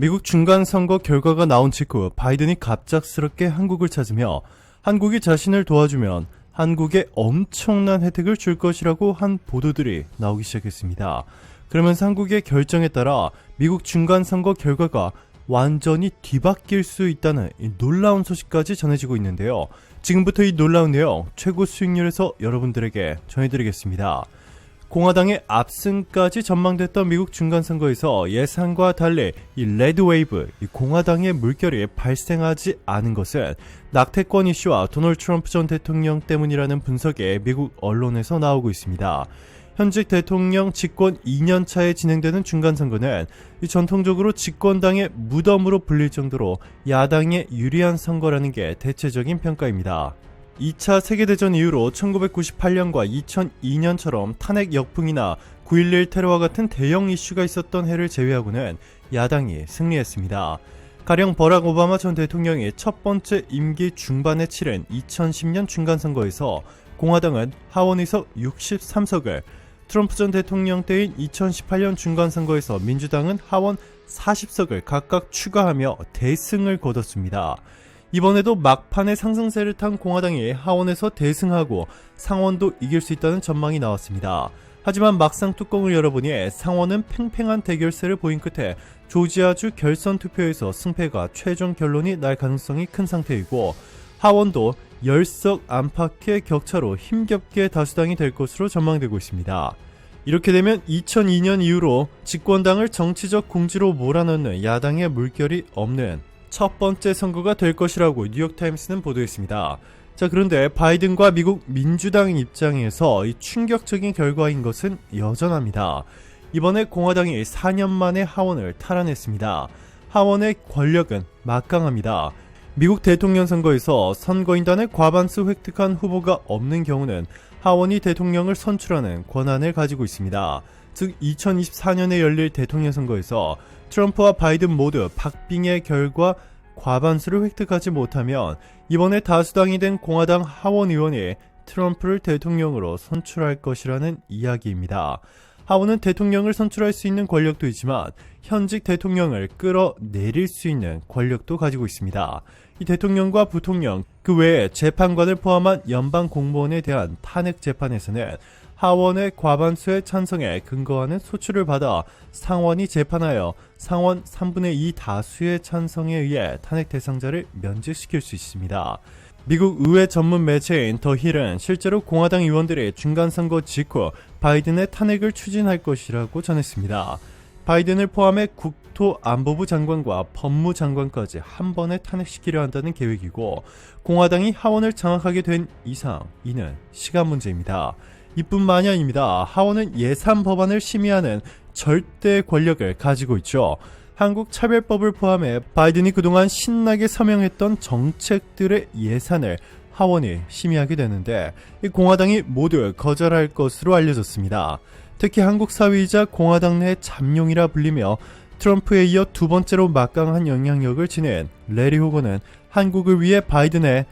미국 중간선거 결과가 나온 직후 바이든이 갑작스럽게 한국을 찾으며 한국이 자신을 도와주면 한국에 엄청난 혜택을 줄 것이라고 한 보도들이 나오기 시작했습니다. 그러면서 한국의 결정에 따라 미국 중간선거 결과가 완전히 뒤바뀔 수 있다는 이 놀라운 소식까지 전해지고 있는데요. 지금부터 이 놀라운 내용 최고 수익률에서 여러분들에게 전해드리겠습니다. 공화당의 압승까지 전망됐던 미국 중간선거에서 예상과 달리 이 레드웨이브, 이 공화당의 물결이 발생하지 않은 것은 낙태권 이슈와 도널드 트럼프 전 대통령 때문이라는 분석이 미국 언론에서 나오고 있습니다. 현직 대통령 집권 2년차에 진행되는 중간선거는 전통적으로 집권당의 무덤으로 불릴 정도로 야당에 유리한 선거라는 게 대체적인 평가입니다. 2차 세계대전 이후로 1998년과 2002년처럼 탄핵 역풍이나 9.11 테러와 같은 대형 이슈가 있었던 해를 제외하고는 야당이 승리했습니다. 가령 버락 오바마 전 대통령이 첫 번째 임기 중반에 치른 2010년 중간선거에서 공화당은 하원 의석 63석을, 트럼프 전 대통령 때인 2018년 중간선거에서 민주당은 하원 40석을 각각 추가하며 대승을 거뒀습니다. 이번에도 막판에 상승세를 탄 공화당이 하원에서 대승하고 상원도 이길 수 있다는 전망이 나왔습니다. 하지만 막상 뚜껑을 열어보니 상원은 팽팽한 대결세를 보인 끝에 조지아주 결선 투표에서 승패가 최종 결론이 날 가능성이 큰 상태이고, 하원도 10석 안팎의 격차로 힘겹게 다수당이 될 것으로 전망되고 있습니다. 이렇게 되면 2002년 이후로 집권당을 정치적 궁지로 몰아넣는 야당의 물결이 없는 첫 번째 선거가 될 것이라고 뉴욕타임스는 보도했습니다. 자, 그런데 바이든과 미국 민주당 입장에서 이 충격적인 결과인 것은 여전합니다. 이번에 공화당이 4년 만에 하원을 탈환했습니다. 하원의 권력은 막강합니다. 미국 대통령 선거에서 선거인단의 과반수 획득한 후보가 없는 경우는 하원이 대통령을 선출하는 권한을 가지고 있습니다. 즉 2024년에 열릴 대통령 선거에서 트럼프와 바이든 모두 박빙의 결과 과반수를 획득하지 못하면 이번에 다수당이 된 공화당 하원 의원이 트럼프를 대통령으로 선출할 것이라는 이야기입니다. 하원은 대통령을 선출할 수 있는 권력도 있지만 현직 대통령을 끌어내릴 수 있는 권력도 가지고 있습니다. 이 대통령과 부통령, 그 외에 재판관을 포함한 연방 공무원에 대한 탄핵 재판에서는 하원의 과반수의 찬성에 근거하는 소추를 받아 상원이 재판하여 상원 3분의 2 다수의 찬성에 의해 탄핵 대상자를 면직시킬 수 있습니다. 미국 의회 전문 매체인 더 힐은 실제로 공화당 의원들이 중간선거 직후 바이든의 탄핵을 추진할 것이라고 전했습니다. 바이든을 포함해 국토안보부 장관과 법무장관까지 한 번에 탄핵시키려 한다는 계획이고, 공화당이 하원을 장악하게 된 이상 이는 시간 문제입니다. 이뿐만이 아닙니다. 하원은 예산 법안을 심의하는 절대 권력을 가지고 있죠. 한국차별법을 포함해 바이든이 그동안 신나게 서명했던 정책들의 예산을 하원이 심의하게 되는데, 이 공화당이 모두 거절할 것으로 알려졌습니다. 특히 한국 사회이자 공화당 내 잠룡이라 불리며 트럼프에 이어 두 번째로 막강한 영향력을 지닌 레리 호거는 한국을 위해 바이든의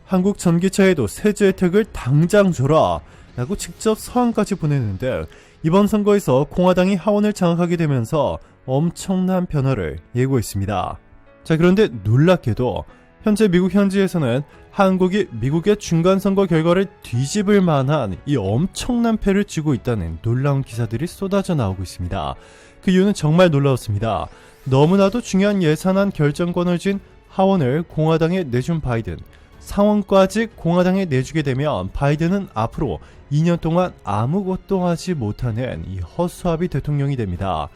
한국 전기차에도 세제 혜택을 당장 줘라 라고 직접 서한까지 보내는데, 이번 선거에서 공화당이 하원을 장악하게 되면서 엄청난 변화를 예고했습니다. 자, 그런데 놀랍게도 현재 미국 현지에서는 한국이 미국의 중간선거 결과를 뒤집을 만한 이 엄청난 패를 쥐고 있다는 놀라운 기사들이 쏟아져 나오고 있습니다. 그 이유는 정말 놀라웠습니다. 너무나도 중요한 예산안 결정권을 쥔 하원을 공화당에 내준 바이든, 상원까지 공화당에 내주게 되면 바이든은 앞으로 2년 동안 아무것도 하지 못하는 이 허수아비 대통령이 됩니다.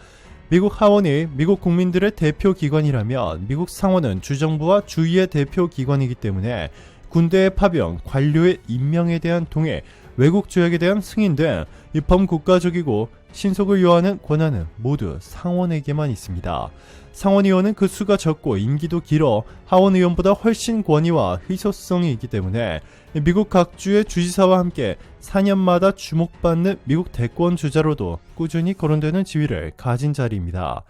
미국 하원이 미국 국민들의 대표 기관이라면 미국 상원은 주정부와 주의의 대표 기관이기 때문에 군대의 파병, 관료의 임명에 대한 동의, 외국 조약에 대한 승인 등 이 범국가적이고 신속을 요하는 권한은 모두 상원에게만 있습니다. 상원 의원은 그 수가 적고 임기도 길어 하원 의원보다 훨씬 권위와 희소성이 있기 때문에 미국 각주의 주지사와 함께 4년마다 주목받는 미국 대권 주자로도 꾸준히 거론되는 지위를 가진 자리입니다.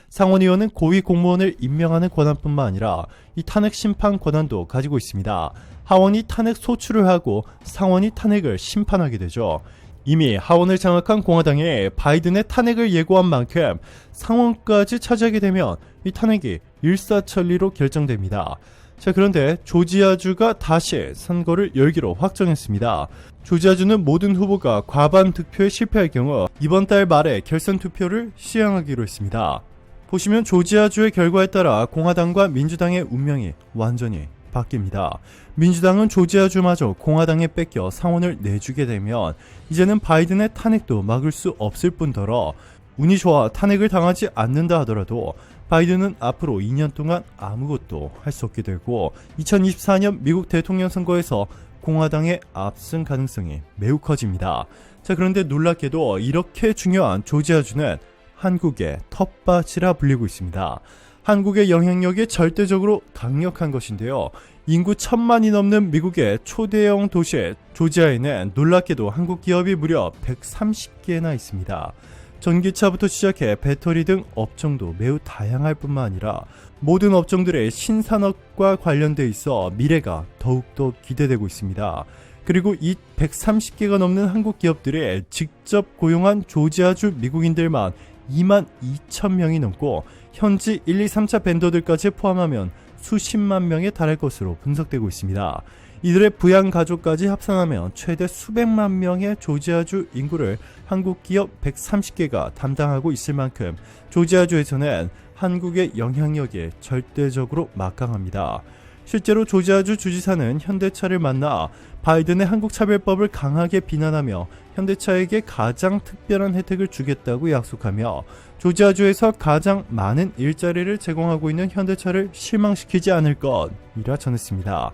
상원 의원은 고위 공무원을 임명하는 권한뿐만 아니라 이 탄핵 심판 권한도 가지고 있습니다. 하원이 탄핵 소추를 하고 상원이 탄핵을 심판하게 되죠. 이미 하원을 장악한 공화당이 바이든의 탄핵을 예고한 만큼 상원까지 차지하게 되면 이 탄핵이 일사천리로 결정됩니다. 자, 그런데 조지아주가 다시 선거를 열기로 확정했습니다. 조지아주는 모든 후보가 과반 득표에 실패할 경우 이번 달 말에 결선 투표를 시행하기로 했습니다. 보시면 조지아주의 결과에 따라 공화당과 민주당의 운명이 완전히 바뀝니다. 민주당은 조지아주마저 공화당에 뺏겨 상원을 내주게 되면 이제는 바이든의 탄핵도 막을 수 없을 뿐더러 운이 좋아 탄핵을 당하지 않는다 하더라도 바이든은 앞으로 2년 동안 아무것도 할 수 없게 되고 2024년 미국 대통령 선거에서 공화당의 압승 가능성이 매우 커집니다. 자, 그런데 놀랍게도 이렇게 중요한 조지아주는 한국의 텃밭이라 불리고 있습니다. 한국의 영향력이 절대적으로 강력한 것인데요. 인구 1000만이 넘는 미국의 초대형 도시 조지아에는 놀랍게도 한국 기업이 무려 130개나 있습니다. 전기차부터 시작해 배터리 등 업종도 매우 다양할 뿐만 아니라 모든 업종들의 신산업과 관련돼 있어 미래가 더욱더 기대되고 있습니다. 그리고 이 130개가 넘는 한국 기업들이 직접 고용한 조지아주 미국인들만 22,000명이 넘고 현지 1, 2, 3차 벤더들까지 포함하면 수십만 명에 달할 것으로 분석되고 있습니다. 이들의 부양 가족까지 합산하면 최대 수백만 명의 조지아주 인구를 한국 기업 130개가 담당하고 있을 만큼 조지아주에서는 한국의 영향력이 절대적으로 막강합니다. 실제로 조지아주 주지사는 현대차를 만나 바이든의 한국차별법을 강하게 비난하며 현대차에게 가장 특별한 혜택을 주겠다고 약속하며 조지아주에서 가장 많은 일자리를 제공하고 있는 현대차를 실망시키지 않을 것이라 전했습니다.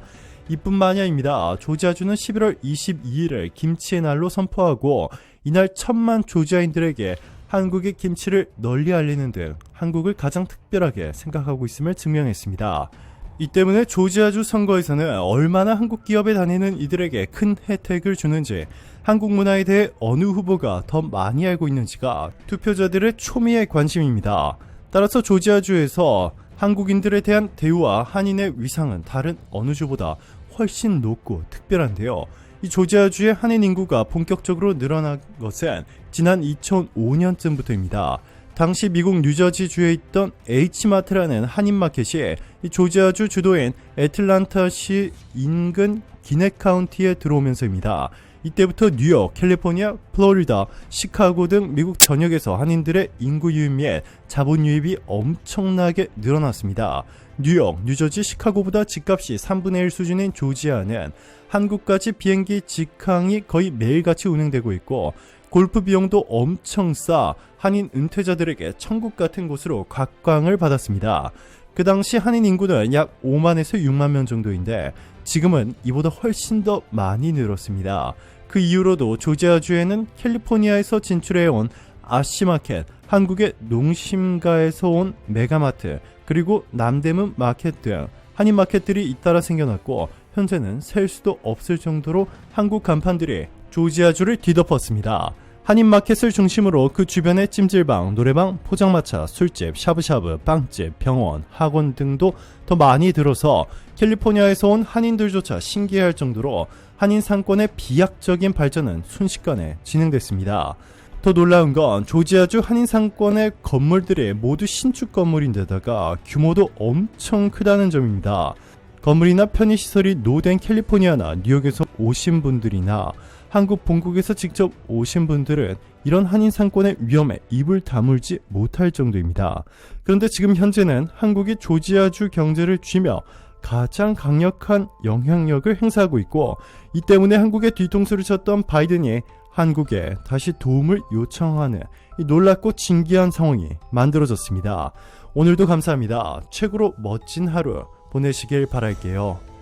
이뿐만이 아닙니다. 조지아주는 11월 22일을 김치의 날로 선포하고 이날 1000만 조지아인들에게 한국의 김치를 널리 알리는 등 한국을 가장 특별하게 생각하고 있음을 증명했습니다. 이 때문에 조지아주 선거에서는 얼마나 한국 기업에 다니는 이들에게 큰 혜택을 주는지, 한국 문화에 대해 어느 후보가 더 많이 알고 있는지가 투표자들의 초미의 관심입니다. 따라서 조지아주에서 한국인들에 대한 대우와 한인의 위상은 다른 어느 주보다 훨씬 높고 특별한데요. 이 조지아주의 한인 인구가 본격적으로 늘어난 것은 지난 2005년쯤부터입니다. 당시 미국 뉴저지주에 있던 H마트라는 한인마켓이 이 조지아주 주도인 애틀란타시 인근 기넷 카운티에 들어오면서입니다. 이때부터 뉴욕, 캘리포니아, 플로리다, 시카고 등 미국 전역에서 한인들의 인구 유입 및 자본 유입이 엄청나게 늘어났습니다. 뉴욕, 뉴저지, 시카고보다 집값이 3분의 1 수준인 조지아는 한국까지 비행기 직항이 거의 매일같이 운행되고 있고 골프 비용도 엄청 싸 한인 은퇴자들에게 천국 같은 곳으로 각광을 받았습니다. 그 당시 한인 인구는 약 5만에서 6만 명 정도인데 지금은 이보다 훨씬 더 많이 늘었습니다. 그 이후로도 조지아주에는 캘리포니아에서 진출해온 아시마켓, 한국의 농심가에서 온 메가마트, 그리고 남대문 마켓 등 한인 마켓들이 잇따라 생겨났고 현재는 셀 수도 없을 정도로 한국 간판들이 조지아주를 뒤덮었습니다. 한인 마켓을 중심으로 그 주변의 찜질방, 노래방, 포장마차, 술집, 샤브샤브, 빵집, 병원, 학원 등도 더 많이 들어서 캘리포니아에서 온 한인들조차 신기해할 정도로 한인 상권의 비약적인 발전은 순식간에 진행됐습니다. 더 놀라운 건 조지아주 한인 상권의 건물들이 모두 신축 건물인데다가 규모도 엄청 크다는 점입니다. 건물이나 편의시설이 노된 캘리포니아나 뉴욕에서 오신 분들이나 한국 본국에서 직접 오신 분들은 이런 한인 상권의 위험에 입을 다물지 못할 정도입니다. 그런데 지금 현재는 한국이 조지아주 경제를 쥐며 가장 강력한 영향력을 행사하고 있고 이 때문에 한국의 뒤통수를 쳤던 바이든이 한국에 다시 도움을 요청하는 이 놀랍고 진기한 상황이 만들어졌습니다. 오늘도 감사합니다. 최고로 멋진 하루 보내시길 바랄게요.